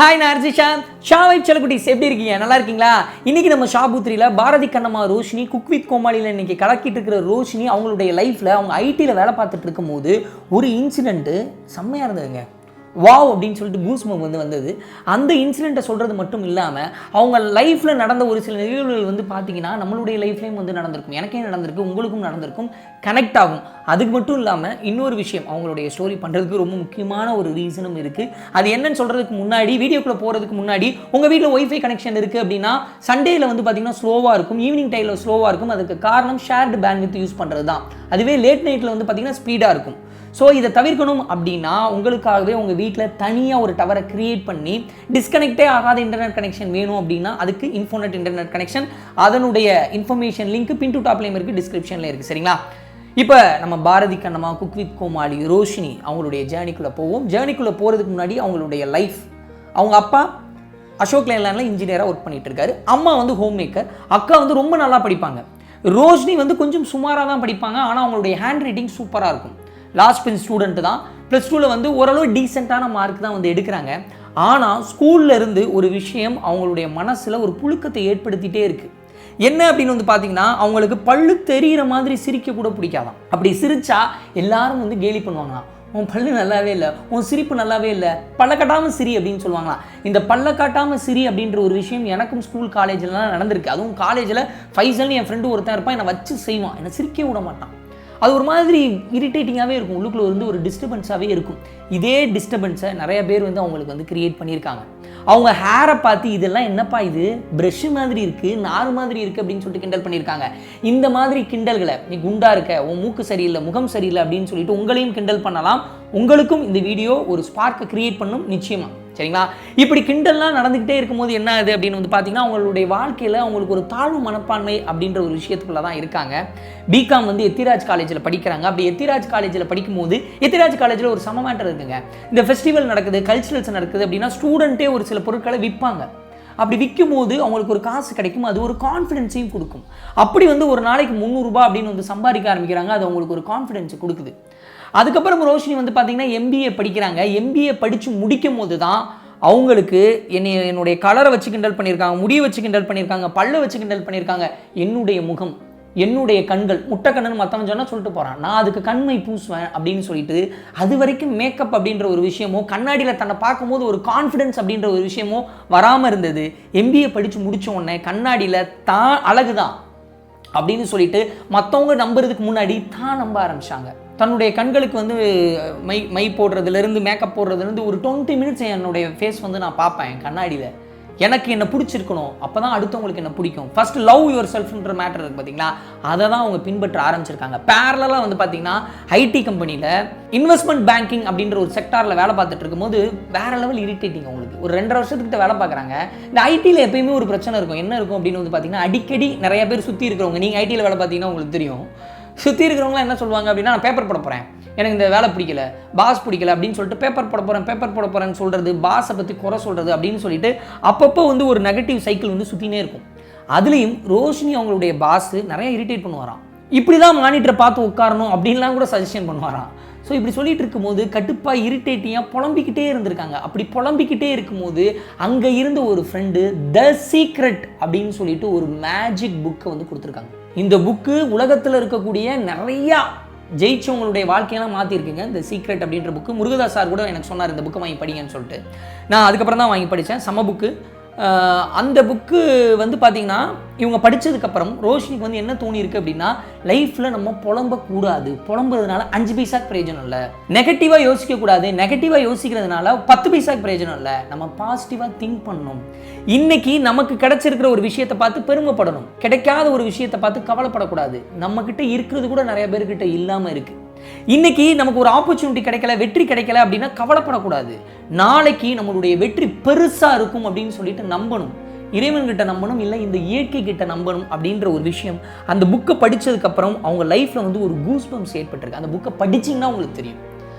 Hi, RJ Sha In செல்லக்குட்டீஸ் எப்படி இருக்கீங்க? நல்லா இருக்கீங்களா? இன்னைக்கு நம்ம ஷா Boo Threeல பாரதி கண்ணம்மா ரோஷினி குக் வித் கோமாளில இன்னைக்கு கலக்கிட்டு இருக்கிற ரோஷினி அவங்களுடைய லைஃப்ல அவங்க ஐடில வேலை பார்த்துட்டு இருக்கும்போது ஒரு இன்சிடென்ட் செம்மையா இருந்ததுங்க. வாவ் அப்படின்னு சொல்லிட்டு கூஸ்பம்ப் வந்தது. அந்த இன்சிடென்ட்டை சொல்கிறது மட்டும் இல்லாமல் அவங்க லைஃப்பில் நடந்த ஒரு சில நிகழ்வுகள் பார்த்தீங்கன்னா நம்மளுடைய லைஃப்லேயும் நடந்திருக்கும், எனக்கே நடந்திருக்கு, உங்களுக்கும் நடந்திருக்கும், கனெக்ட் ஆகும். அதுக்கு மட்டும் இல்லாமல் இன்னொரு விஷயம், அவங்களுடைய ஸ்டோரி பண்ணுறதுக்கு ரொம்ப முக்கியமான ஒரு ரீசனும் இருக்குது. அது என்னன்னு சொல்கிறதுக்கு முன்னாடி, வீடியோக்குள்ளே போகிறதுக்கு முன்னாடி, உங்கள் வீட்டில் ஒய்ஃபை கனெக்ஷன் இருக்குது அப்படின்னா சண்டேயில் பார்த்தீங்கன்னா ஸ்லோவாக இருக்கும், ஈவினிங் டைமில் ஸ்லோவாக இருக்கும். அதுக்கு காரணம் ஷேர்டு பேண்ட்வித் யூஸ் பண்ணுறது தான். அதுவே லேட் நைட்டில் பார்த்தீங்கன்னா ஸ்பீடாக இருக்கும். ஸோ இதை தவிர்க்கணும் அப்படின்னா உங்களுக்காகவே உங்கள் வீட்டில் தனியாக ஒரு டவரை கிரியேட் பண்ணி டிஸ்கனெக்டே ஆகாத இன்டர்நெட் கனெக்ஷன் வேணும் அப்படின்னா அதுக்கு இன்ஃபோனெட் இன்டர்நெட் கனெக்ஷன், அதனுடைய இன்ஃபர்மேஷன் லிங்க் பின் டு டாப்லேயும் இருக்குது, டிஸ்கிரிப்ஷனில் இருக்குது. சரிங்களா? இப்போ நம்ம பாரதி கண்ணம்மா குக் வித் கோமாளி ரோஷினி அவங்களுடைய ஜேர்னிக்குள்ளே போவோம். ஜேர்னிக்குள்ளே போகிறதுக்கு முன்னாடி அவங்களுடைய லைஃப், அவங்க அப்பா அசோக் லேண்ட்ல இன்ஜினியராக ஒர்க் பண்ணிட்டு இருக்காரு, அம்மா ஹோம் மேக்கர், அக்கா ரொம்ப நல்லா படிப்பாங்க, ரோஷினி கொஞ்சம் சுமாராக தான் படிப்பாங்க. ஆனால் அவங்களுடைய ஹேண்ட் ரைட்டிங் சூப்பராக இருக்கும். லாஸ்ட் பெஞ்ச் ஸ்டூடெண்ட் தான். +2ல் ஓரளவு டீசெண்டான மார்க் தான் எடுக்கிறாங்க. ஆனால் ஸ்கூலில் இருந்து ஒரு விஷயம் அவங்களுடைய மனசில் ஒரு புழுக்கத்தை ஏற்படுத்திகிட்டே இருக்குது. என்ன அப்படின்னு பார்த்தீங்கன்னா அவங்களுக்கு பல்லு தெரிகிற மாதிரி சிரிக்க கூட பிடிக்காதான். அப்படி சிரிச்சா எல்லாரும் கேலி பண்ணுவாங்களாம், உன் பல்லு நல்லாவே இல்லை, உன் சிரிப்பு நல்லாவே இல்லை, பல்ல காட்டாமல் சிரி அப்படின்னு சொல்லுவாங்களாம். இந்த பல்ல காட்டாமல் சிரி அப்படின்ற ஒரு விஷயம் எனக்கும் ஸ்கூல் காலேஜ்லாம் நடந்திருக்கு. அதுவும் காலேஜில் ஃபைசல்னு என் ஃப்ரெண்டு ஒருத்தன் இருப்பான், என்னை வச்சு செய்வான், என்னை சிரிக்க விட மாட்டான். அது ஒரு மாதிரி இரிட்டேட்டிங்காகவே இருக்கும், உள்ளுக்குள்ள ஒரு டிஸ்டர்பன்ஸாகவே இருக்கும். இதே டிஸ்டர்பன்ஸை நிறைய பேர் அவங்களுக்கு கிரியேட் பண்ணியிருக்காங்க. அவங்க ஹேரை பார்த்து இதெல்லாம் என்னப்பா இது ப்ரஷ் மாதிரி இருக்குது, நார் மாதிரி இருக்குது அப்படின்னு சொல்லிட்டு கிண்டல் பண்ணியிருக்காங்க. இந்த மாதிரி கிண்டல்களை, நீ குண்டா இருக்க, உன் மூக்கு சரியில்லை, முகம் சரியில்லை அப்படின்னு சொல்லிட்டு உங்களையும் கிண்டல் பண்ணலாம். உங்களுக்கும் இந்த வீடியோ ஒரு ஸ்பார்க்கை கிரியேட் பண்ணும் நிச்சயமாக. சரிங்களா? இப்படி கிண்டல்லாம் நடந்துக்கிட்டே இருக்கும்போது என்ன ஆகுது அப்படின்னு பார்த்தீங்கன்னா அவங்களுடைய வாழ்க்கையில் அவங்களுக்கு ஒரு தாழ்வு மனப்பான்மை அப்படின்ற ஒரு விஷயத்துக்குள்ள தான் இருக்காங்க. பிகாம் எத்திராஜ் காலேஜில் படிக்கிறாங்க. அப்படி எத்திராஜ் காலேஜில் படிக்கும்போது எத்திராஜ் காலேஜில் ஒரு சம மேட்டர் இருக்குங்க. இந்த ஃபெஸ்டிவல் நடக்குது, கல்ச்சுரல்ஸ் நடக்குது அப்படின்னா ஸ்டூடெண்ட்டே ஒரு சில பொருட்களை விற்பாங்க. அப்படி விற்கும் போது அவங்களுக்கு ஒரு காசு கிடைக்கும், அது ஒரு கான்ஃபிடென்ஸையும் கொடுக்கும். அப்படி ஒரு நாளைக்கு 300 ரூபாய் அப்படின்னு சம்பாதிக்க ஆரம்பிக்கிறாங்க. அது அவங்களுக்கு ஒரு கான்ஃபிடென்ஸ் கொடுக்குது. அதுக்கப்புறம் ரோஷினி பார்த்தீங்கன்னா எம்பிஏ படிக்கிறாங்க. எம்பிஏ படித்து முடிக்கும் போது தான் அவங்களுக்கு என்னுடைய கலரை வச்சு கிண்டல் பண்ணியிருக்காங்க, முடியை வச்சு கிண்டல் பண்ணியிருக்காங்க, பல்லை வச்சு கிண்டல் பண்ணியிருக்காங்க, என்னுடைய முகம், என்னுடைய கண்கள் முட்டை கண்ணுன்னு மற்றவன் சொன்னால் சொல்லிட்டு போகிறான், நான் அதுக்கு கண்மை பூசுவேன் அப்படின்னு சொல்லிட்டு அது வரைக்கும் மேக்கப் அப்படின்ற ஒரு விஷயமோ, கண்ணாடியில் தன்னை பார்க்கும்போது ஒரு கான்ஃபிடென்ஸ் அப்படின்ற ஒரு விஷயமோ வராமல் இருந்தது. எம்பிஏ படித்து முடித்த உடனே கண்ணாடியில் தான் அழகு தான் அப்படின்னு சொல்லிட்டு மற்றவங்க நம்புறதுக்கு முன்னாடி தான் நம்ப ஆரம்பிச்சாங்க. தன்னுடைய கண்களுக்கு மை போடுறதுலேருந்து மேக்கப் போடுறதுலேருந்து ஒரு 20 மினிட்ஸ் என்னுடைய ஃபேஸ் நான் பார்ப்பேன் என் கண்ணாடியில். எனக்கு என்ன பிடிச்சிருக்கணும், அப்போ தான் அடுத்தவங்களுக்கு என்ன பிடிக்கும். ஃபர்ஸ்ட் லவ் யுவர் செல்ஃப்ன்ற மேட்டர் இருக்குது பார்த்தீங்களா, அதை தான் அவங்க பின்பற்ற ஆரம்பிச்சிருக்காங்க. பேரலாக பார்த்தீங்கன்னா ஐடி கம்பெனியில் இன்வெஸ்ட்மெண்ட் பேங்கிங் அப்படின்ற ஒரு செக்டாரில் வேலை பார்த்துட்டு இருக்கும்போது வேற லெவல் இரிட்டேட்டிங். அவங்களுக்கு ஒரு 2.5 வருஷத்துக்கிட்ட வேலை பார்க்குறாங்க. இந்த ஐடியில் எப்பயுமே ஒரு பிரச்சனை இருக்கும். என்ன இருக்கும் அப்படின்னு பார்த்தீங்கன்னா அடிக்கடி நிறைய பேர் சுற்றி இருக்கிறவங்க, நீங்கள் ஐடியில் வேலை பார்த்தீங்கன்னா உங்களுக்கு தெரியும், சுற்றி இருக்கிறவங்களாம் என்ன சொல்லுவாங்க அப்படின்னா, நான் பேப்பர் போட போகிறேன், எனக்கு இந்த வேலை பிடிக்கல, பாஸ் பிடிக்கல அப்படின்னு சொல்லிட்டு பேப்பர் போட போகிறேன்னு சொல்கிறது, பாஸை பற்றி குறை சொல்கிறது அப்படின்னு சொல்லிட்டு அப்பப்போ ஒரு நெகட்டிவ் சைக்கிள் சுற்றினே இருக்கும். அதுலேயும் ரோஷினி அவங்களுடைய பாஸ் நிறைய இரிட்டேட் பண்ணுவாராம். இப்படி தான் மானிட்டரை பார்த்து உட்காரணும் அப்படின்லாம் கூட சஜஷன் பண்ணுவாராம். ஸோ இப்படி சொல்லிட்டு இருக்கும்போது கட்டுப்பாக இரிட்டேட்டிங்காக புலம்பிக்கிட்டே இருந்திருக்காங்க. அப்படி புலம்பிக்கிட்டே இருக்கும்போது அங்கே இருந்த ஒரு ஃப்ரெண்டு த சீக்ரெட் அப்படின்னு சொல்லிட்டு ஒரு மேஜிக் புக்கை கொடுத்துருக்காங்க. இந்த புக்கு உலகத்தில் இருக்கக்கூடிய நிறையா ஜெயிச்சவங்களுடைய வாழ்க்கையெல்லாம் மாற்றிருக்குங்க. இந்த சீக்ரெட் அப்படின்ற புக்கு முருகதாஸ் சார் கூட எனக்கு சொன்னார், இந்த புக்கை வாங்கி படிங்கன்னு சொல்லிட்டு. நான் அதுக்கப்புறம் தான் வாங்கி படித்தேன். செம புக்கு. அந்த புக்கு பார்த்தீங்கன்னா இவங்க படித்ததுக்கப்புறம் ரோஷினிக்கு என்ன தோணியிருக்கு அப்படின்னா, லைஃப்பில் நம்ம புலம்பக்கூடாது, புலம்புறதுனால 5 பைசாக்கு பிரயோஜனம் இல்லை, நெகட்டிவாக யோசிக்கக்கூடாது, நெகட்டிவாக யோசிக்கிறதுனால 10 பைசாக்கு பிரயோஜனம் இல்லை, நம்ம பாசிட்டிவாக திங்க் பண்ணணும். இன்னைக்கு நமக்கு கிடைச்சிருக்கிற ஒரு விஷயத்தை பார்த்து பெருமைப்படணும், கிடைக்காத ஒரு விஷயத்தை பார்த்து கவலைப்படக்கூடாது. நம்மக்கிட்ட இருக்கிறது கூட நிறைய பேர்கிட்ட இல்லாமல் இருக்குது. இன்னைக்கு நமக்கு ஒரு ஆப்பர்ச்சுனிட்டி கிடைக்கல, வெற்றி கிடைக்கல அப்படின்னா கவலைப்படக்கூடாது. நாளைக்கு நம்மளுடைய வெற்றி பெருசாக இருக்கும் அப்படின்னு சொல்லிட்டு நம்பணும். இறைவன்கிட்ட நம்பணும், இல்லை இந்த இயற்கை கிட்ட நம்பணும் அப்படின்ற ஒரு விஷயம் அந்த புக்கை படித்ததுக்கப்புறம் அவங்க லைஃப்பில் ஒரு கூஸ்பம்ஸ் ஏற்பட்டிருக்கு. அந்த புக்கை படிச்சிங்கன்னா உங்களுக்கு தெரியும்.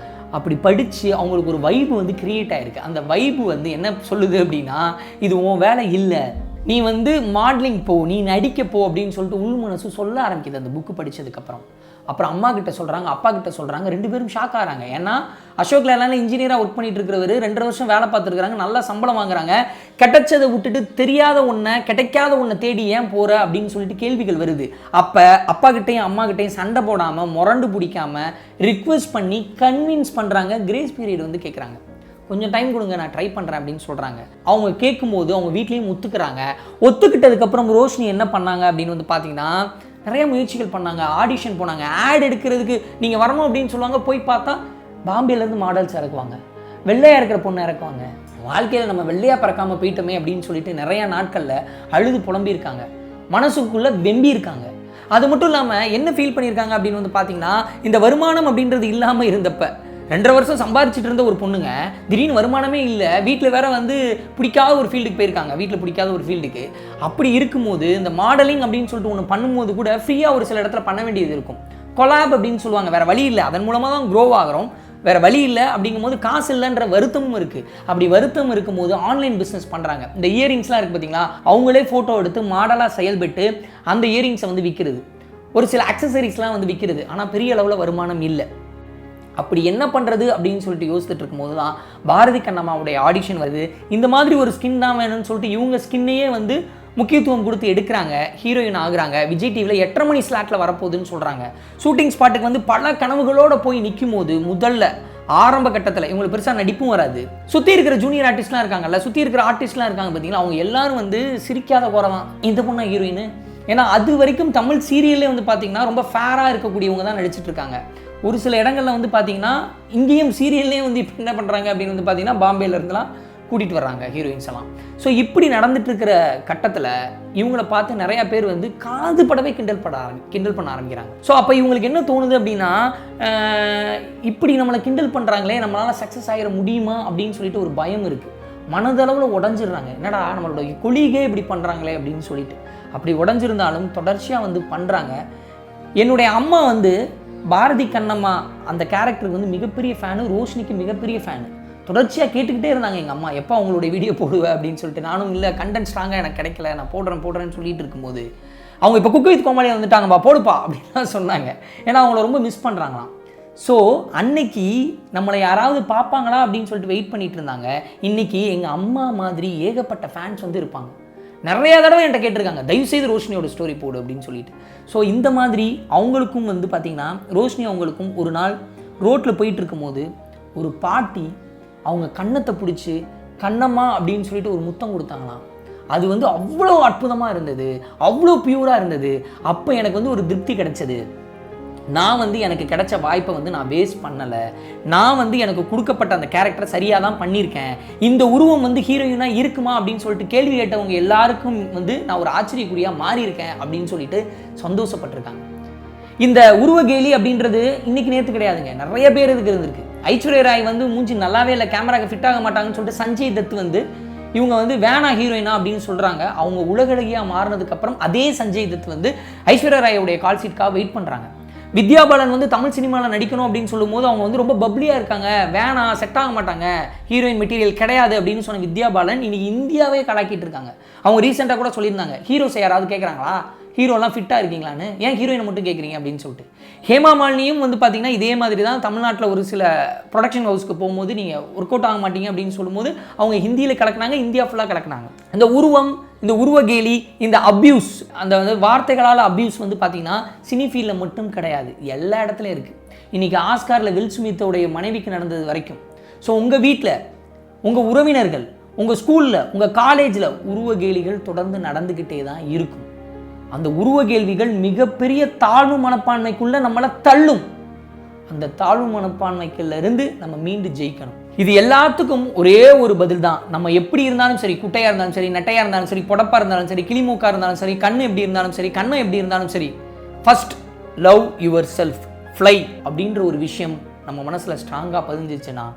அப்படி படித்து அவங்களுக்கு ஒரு வைபு கிரியேட் ஆகிருக்கு. அந்த வைபு என்ன சொல்லுது அப்படின்னா, இது உன் வேலை இல்லை, நீ வந்து மாடலிங் போ, நீ நடிக்க போ அப்படின்னு சொல்லிட்டு உள் மனசு சொல்ல ஆரம்பிக்குது அந்த புக்கு படித்ததுக்கப்புறம். அப்புறம் அம்மா கிட்ட சொல்கிறாங்க, அப்பா கிட்ட சொல்கிறாங்க, 2 பேரும் ஷாக் ஆகிறாங்க. ஏன்னா அசோக் லேலாண்டில் இன்ஜினியராக ஒர்க் பண்ணிட்டு இருக்கிறவர் 2 வருஷம் வேலை பார்த்துருக்காங்க, நல்லா சம்பளம் வாங்குறாங்க. கிடைச்சதை விட்டுட்டு தெரியாத ஒன்றை, கிடைக்காத ஒன்றை தேடி ஏன் போகிற அப்படின்னு சொல்லிட்டு கேள்விகள் வருது. அப்போ அப்பா கிட்டையும் அம்மா கிட்டையும் சண்டை போடாமல், முரண்டு பிடிக்காமல் ரிக்வெஸ்ட் பண்ணி கன்வின்ஸ் பண்ணுறாங்க. கிரேஸ் பீரியட் வந்து கேட்குறாங்க, கொஞ்சம் டைம் கொடுங்க, நான் ட்ரை பண்ணுறேன் அப்படின்னு சொல்கிறாங்க. அவங்க கேட்கும்போது அவங்க வீட்லேயும் ஒத்துக்கிறாங்க. ஒத்துக்கிட்டதுக்கப்புறம் ரோஷினி என்ன பண்ணாங்க அப்படின்னு வந்து பார்த்தீங்கன்னா, நிறைய முயற்சிகள் பண்ணாங்க. ஆடிஷன் போனாங்க, ஆட் எடுக்கிறதுக்கு நீங்கள் வரணும் அப்படின்னு சொல்லுவாங்க. போய் பார்த்தா பாம்பேலேருந்து மாடல்ஸ் இறக்குவாங்க, வெள்ளையாக இருக்கிற பொண்ணு இறக்குவாங்க. வாழ்க்கையில் நம்ம வெள்ளையாக பறக்காமல் போயிட்டோமே அப்படின்னு சொல்லிட்டு நிறையா நாட்களில் அழுது புலம்பியிருக்காங்க, மனசுக்குள்ளே வெம்பி இருக்காங்க. அது மட்டும் இல்லாமல் என்ன ஃபீல் பண்ணியிருக்காங்க அப்படின்னு வந்து பார்த்தீங்கன்னா, இந்த வருமானம் அப்படின்றது இல்லாமல் இருந்தப்போ 2 வருஷம் சம்பாதிச்சுட்டு இருந்த ஒரு பொண்ணுங்க திடீர்னு வருமானமே இல்லை, வீட்டில் வேற வந்து பிடிக்காத ஒரு ஃபீல்டுக்கு போயிருக்காங்க, வீட்டில் பிடிக்காத ஒரு ஃபீல்டுக்கு. அப்படி இருக்கும்போது இந்த மாடலிங் அப்படின்னு சொல்லிட்டு ஒன்று பண்ணும்போது கூட ஃப்ரீயாக ஒரு சில இடத்துல பண்ண வேண்டியது இருக்கும். கொலாப் அப்படின்னு சொல்லுவாங்க, வேறு வழி இல்லை, அதன் மூலமாக தான் க்ரோ ஆகிறோம், வேறு வழி இல்லை. அப்படிங்கும்போது காசு இல்லைன்ற வருத்தமும் இருக்குது. அப்படி வருத்தம் இருக்கும்போது ஆன்லைன் பிஸ்னஸ் பண்ணுறாங்க. இந்த இயரிங்ஸ்லாம் இருக்குது பார்த்தீங்களா, அவங்களே ஃபோட்டோ எடுத்து மாடலாக செயல்பட்டு அந்த இயரிங்ஸை வந்து விற்கிறது, ஒரு சில அக்சசரிஸ்லாம் வந்து விற்கிறது. ஆனால் பெரிய அளவில் வருமானம் இல்லை. அப்படி என்ன பண்ணுறது அப்படின்னு சொல்லிட்டு யோசிச்சுட்டு இருக்கும்போது தான் பாரதி கண்ணம்மாவுடைய ஆடிஷன் வருது. இந்த மாதிரி ஒரு ஸ்கின் தான் வேணும்னு சொல்லிட்டு இவங்க ஸ்கின்னையே வந்து முக்கியத்துவம் கொடுத்து எடுக்கிறாங்க, ஹீரோயின் ஆகுறாங்க. விஜய் டிவியில் 8:30 மணி ஸ்லாட்டில் வரப்போகுதுன்னு சொல்கிறாங்க. ஷூட்டிங் ஸ்பாட்டுக்கு வந்து பல கனவுகளோடு போய் நிற்கும் போது முதல்ல ஆரம்ப கட்டத்தில் இவங்களுக்கு பெருசாக நடிப்பும் வராது. சுற்றி இருக்கிற ஜூனியர் ஆர்டிஸ்ட்லாம் இருக்காங்கல்ல, சுற்றி இருக்கிற ஆர்டிஸ்ட்லாம் இருக்காங்க பார்த்தீங்களா, அவங்க எல்லாரும் வந்து சிரிக்காத குறதான் இந்த பொண்ணா ஹீரோயின். ஏன்னா அது வரைக்கும் தமிழ் சீரியல்லே வந்து பார்த்தீங்கன்னா ரொம்ப ஃபேராக இருக்கக்கூடியவங்க தான் நடிச்சிட்டு இருக்காங்க. ஒரு சில இடங்களில் வந்து பார்த்தீங்கன்னா இங்கேயும் சீரியல்லையும் வந்து இப்போ என்ன பண்ணுறாங்க அப்படின்னு வந்து பார்த்தீங்கன்னா பாம்பேலேருந்துலாம் கூட்டிகிட்டு வர்றாங்க ஹீரோயின்ஸ் எல்லாம். ஸோ இப்படி நடந்துட்டு இருக்கிற கட்டத்தில் இவங்களை பார்த்து நிறையா பேர் வந்து காது படவே கிண்டல் பண்ண ஆரம்பிக்கிறாங்க. ஸோ அப்போ இவங்களுக்கு என்ன தோணுது அப்படின்னா, இப்படி நம்மளை கிண்டல் பண்ணுறாங்களே, நம்மளால் சக்ஸஸ் ஆகிட முடியுமா அப்படின்னு சொல்லிட்டு ஒரு பயம் இருக்குது. மனதளவில் உடஞ்சிடுறாங்க, என்னடா நம்மளோட கொலீகே இப்படி பண்ணுறாங்களே அப்படின்னு சொல்லிட்டு. அப்படி உடஞ்சிருந்தாலும் தொடர்ச்சியாக வந்து பண்ணுறாங்க. என்னுடைய அம்மா வந்து பாரதி கண்ணம்மா அந்த கேரக்டருக்கு வந்து மிகப்பெரிய ஃபேனு, ரோஷினிக்கு மிகப்பெரிய ஃபேனு. தொடர்ச்சியாக கேட்டுக்கிட்டே இருந்தாங்க எங்கள் அம்மா, எப்போ அவங்களுடைய வீடியோ போடுவேன் அப்படின்னு சொல்லிட்டு. நானும் இல்லை, கண்டென்ட் ஸ்ட்ராங்காக எனக்கு கிடைக்கல, நான் போடுறேன்னு சொல்லிட்டு இருக்கும்போது அவங்க இப்போ குக்கு வித் கோமாளி வந்துட்டாங்கப்பா, போடுப்பா அப்படின்லாம் சொன்னாங்க. ஏன்னா அவங்கள ரொம்ப மிஸ் பண்ணுறாங்களாம். ஸோ அன்னைக்கு நம்மளை யாராவது பார்ப்பாங்களா அப்படின்னு சொல்லிட்டு வெயிட் பண்ணிட்டு இருந்தாங்க. இன்றைக்கி எங்கள் அம்மா மாதிரி ஏகப்பட்ட ஃபேன்ஸ் வந்து இருப்பாங்க. நிறையா தடவை என்கிட்ட கேட்டிருக்காங்க, தயவுசெய்து ரோஷினியோட ஸ்டோரி போடு அப்படின்னு சொல்லிட்டு. ஸோ இந்த மாதிரி அவங்களுக்கும் வந்து பார்த்திங்கன்னா, ரோஷினி அவங்களுக்கும் ஒரு நாள் ரோட்டில் போயிட்டு இருக்கும்போது ஒரு பாட்டி அவங்க கன்னத்தை பிடிச்சி கண்ணம்மா அப்படின்னு சொல்லிட்டு ஒரு முத்தம் கொடுத்தாங்களாம். அது வந்து அவ்வளோ அற்புதமாக இருந்தது, அவ்வளோ பியூராக இருந்தது. அப்போ எனக்கு வந்து ஒரு திருப்தி கிடைச்சது. நான் வந்து எனக்கு கிடைச்ச வாய்ப்பை வந்து நான் வேஸ்ட் பண்ணலை, நான் வந்து எனக்கு கொடுக்கப்பட்ட அந்த கேரக்டரை சரியாக தான் பண்ணியிருக்கேன். இந்த உருவம் வந்து ஹீரோயினாக இருக்குமா அப்படின்னு சொல்லிட்டு கேள்வி கேட்டவங்க எல்லாருக்கும் வந்து நான் ஒரு ஆச்சரியக்குறியாக மாறியிருக்கேன் அப்படின்னு சொல்லிட்டு சந்தோஷப்பட்டிருக்காங்க. இந்த உருவகேலி அப்படின்றது இன்னைக்கு நேற்று கிடையாதுங்க, நிறைய பேர் இதுக்கு இருந்திருக்கு. ஐஸ்வர்யா ராய் வந்து மூஞ்சி நல்லாவே இல்லை, கேமராக்கு ஃபிட் ஆக மாட்டாங்கன்னு சொல்லிட்டு சஞ்சய் தத் வந்து இவங்க வந்து வேணா ஹீரோயினா அப்படின்னு சொல்கிறாங்க. அவங்க உலகழகியாக மாறினதுக்கப்புறம் அதே சஞ்சய் தத் வந்து ஐஸ்வர்யா ராயோடைய கால் சீட்காக வெயிட் பண்ணுறாங்க. வித்யா பாலன் வந்து தமிழ் சினிமாவில் நடிக்கணும் அப்படின்னு சொல்லும்போது அவங்க வந்து ரொம்ப பப்ளியாக இருக்காங்க, வேணாம், செட் ஆக மாட்டாங்க, ஹீரோயின் மெட்டீரியல் கிடையாது அப்படின்னு சொன்ன வித்யா பாலன் இன்னைக்கு இந்தியாவே கலாக்கிட்டு இருக்காங்க. அவங்க ரீசெண்டாக கூட சொல்லியிருந்தாங்க, ஹீரோஸ் யாராவது கேட்குறாங்களா, ஹீரோலாம் ஃபிட்டாக இருக்கீங்களான்னு, ஏன் ஹீரோயினை மட்டும் கேட்குறீங்க அப்படின்னு சொல்லிட்டு. ஹேமா மாலினியும் வந்து பார்த்தீங்கன்னா இதே மாதிரி தான் தமிழ்நாட்டில் ஒரு சில ப்ரொடக்ஷன் ஹவுஸ்க்கு போகும்போது நீங்கள் ஒர்க் அவுட் ஆக மாட்டீங்க அப்படின்னு சொல்லும்போது அவங்க ஹிந்தியில் கலக்குனாங்க, இந்தியா ஃபுல்லாக கலக்குனாங்க. இந்த உருவம், இந்த உருவகேலி, இந்த அப்யூஸ், அந்த வந்து வார்த்தைகளால் அப்யூஸ் வந்து பார்த்தீங்கன்னா சினி ஃபீல்டில் மட்டும் கிடையாது, எல்லா இடத்துலையும் இருக்குது. இன்றைக்கி ஆஸ்காரில் வில் ஸ்மித்தோடைய மனைவிக்கு நடந்தது வரைக்கும். ஸோ உங்கள் வீட்டில், உங்கள் உறவினர்கள், உங்கள் ஸ்கூலில், உங்கள் காலேஜில் உருவகேலிகள் தொடர்ந்து நடந்துக்கிட்டே தான் இருக்கும். அந்த உருவகேள்விகள் மிகப்பெரிய தாழ்வு மனப்பான்மைக்குள்ளே நம்மளை தள்ளும். அந்த தாழ்வு மனப்பான்மைக்குள்ள இருந்து நம்ம மீண்டு ஜெயிக்கணும். இது எல்லாத்துக்கும் ஒரே ஒரு பதில் தான். நம்ம எப்படி இருந்தாலும் சரி, குட்டையாக இருந்தாலும் சரி, நெட்டையாக இருந்தாலும் சரி, பொடப்பாக இருந்தாலும் சரி, கிளிமூக்காக இருந்தாலும் சரி, கண்ணு எப்படி இருந்தாலும் சரி, கண்ணம் எப்படி இருந்தாலும் சரி, first love your self, fly அப்படின்ற ஒரு விஷயம் நம்ம மனசில் ஸ்ட்ராங்காக பதிஞ்சிச்சுன்னா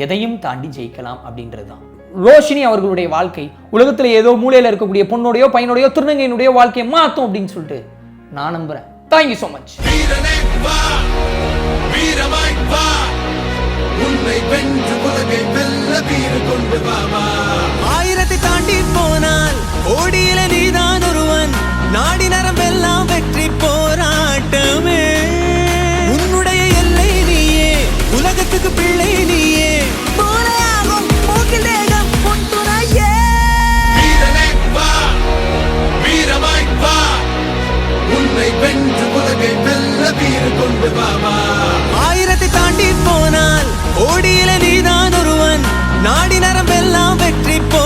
எதையும் தாண்டி ஜெயிக்கலாம் அப்படின்றது தான். ரோஷினி அவர்களுடைய வாழ்க்கை உலகத்தில் ஏதோ மூலையில் இருக்கக்கூடிய பொண்ணோடையோ பையனோடையோ திருநங்கையினுடைய வாழ்க்கையை மாற்றும் அப்படின்னு சொல்லிட்டு நான் நம்புகிறேன். Thank you so much. ஆயிரத்தை தாண்டி போனால் ஓடியில நீதான் ஒருவன் நாடி நரம்பெல்லாம் வெற்றி போராட்டமே உன்னுடைய எல்லை நீயே உலகத்துக்கு பிள்ளை நீயே போலையாகும் மூக்கில் தேகம் உன் துணையே வீரனே வா வீரமாய் வா உன்னை வென்று உலகை வெல்ல வீர கொண்டு வா ஆயிரத்தை தாண்டி போனால் ஓடியில நீதான் ஒருவன் நாடி நரம்பெல்லாம் வெற்றி போ